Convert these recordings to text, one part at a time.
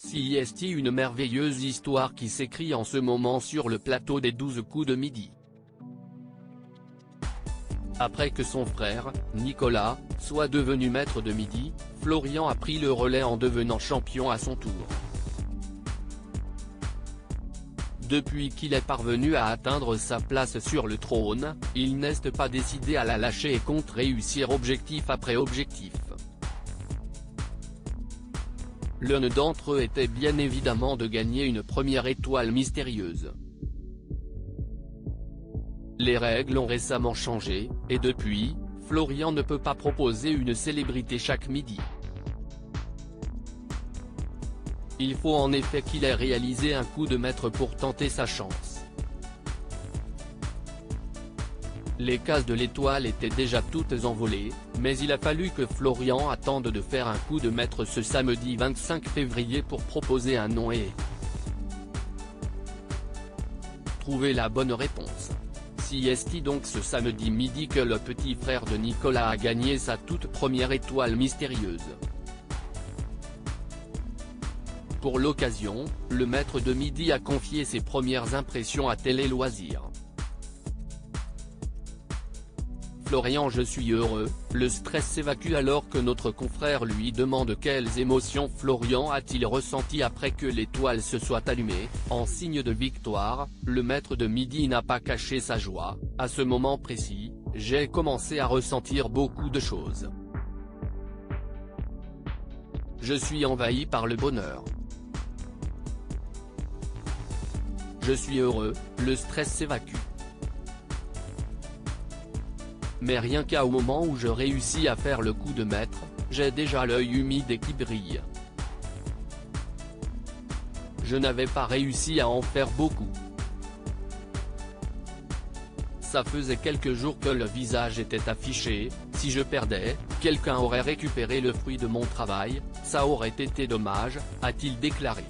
CIST, une merveilleuse histoire qui s'écrit en ce moment sur le plateau des 12 coups de midi. Après que son frère, Nicolas, soit devenu maître de midi, Florian a pris le relais en devenant champion à son tour. Depuis qu'il est parvenu à atteindre sa place sur le trône, il n'est pas décidé à la lâcher et compte réussir objectif après objectif. L'un d'entre eux était bien évidemment de gagner une première étoile mystérieuse. Les règles ont récemment changé, et depuis, Florian ne peut pas proposer une célébrité chaque midi. Il faut en effet qu'il ait réalisé un coup de maître pour tenter sa chance. Les cases de l'étoile étaient déjà toutes envolées, mais il a fallu que Florian attende de faire un coup de maître ce samedi 25 février pour proposer un nom et trouver la bonne réponse. CIST donc ce samedi midi que le petit frère de Nicolas a gagné sa toute première étoile mystérieuse. Pour l'occasion, le maître de midi a confié ses premières impressions à Télé Loisirs. Florian: je suis heureux, le stress s'évacue alors que notre confrère lui demande quelles émotions Florian a-t-il ressenti après que l'étoile se soit allumée. En signe de victoire, le maître de midi n'a pas caché sa joie. À ce moment précis, j'ai commencé à ressentir beaucoup de choses. Je suis envahi par le bonheur. Je suis heureux, le stress s'évacue. Mais rien qu'au moment où je réussis à faire le coup de maître, j'ai déjà l'œil humide et qui brille. Je n'avais pas réussi à en faire beaucoup. Ça faisait quelques jours que le visage était affiché, si je perdais, quelqu'un aurait récupéré le fruit de mon travail, ça aurait été dommage, a-t-il déclaré.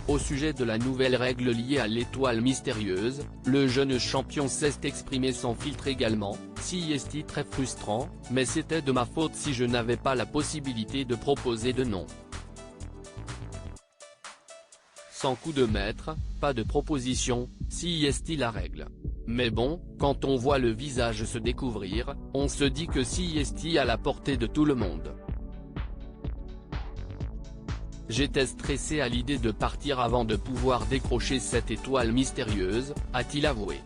Au sujet de la nouvelle règle liée à l'étoile mystérieuse, le jeune champion s'est exprimé sans filtre également. CIST: très frustrant, mais c'était de ma faute si je n'avais pas la possibilité de proposer de nom. Sans coup de maître, pas de proposition, CIST la règle. Mais bon, quand on voit le visage se découvrir, on se dit que CIST à la portée de tout le monde. J'étais stressé à l'idée de partir avant de pouvoir décrocher cette étoile mystérieuse, a-t-il avoué.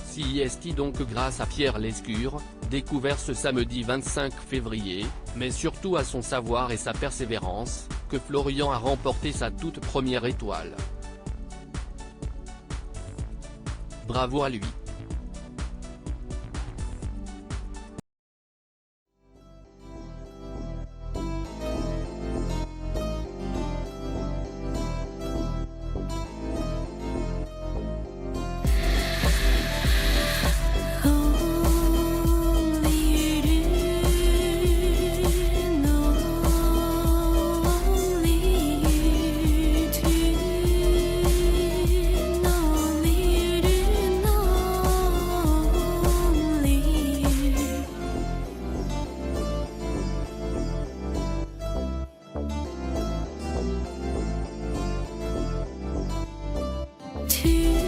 CIST donc grâce à Pierre Lescure, découvert ce samedi 25 février, mais surtout à son savoir et sa persévérance, que Florian a remporté sa toute première étoile. Bravo à lui. To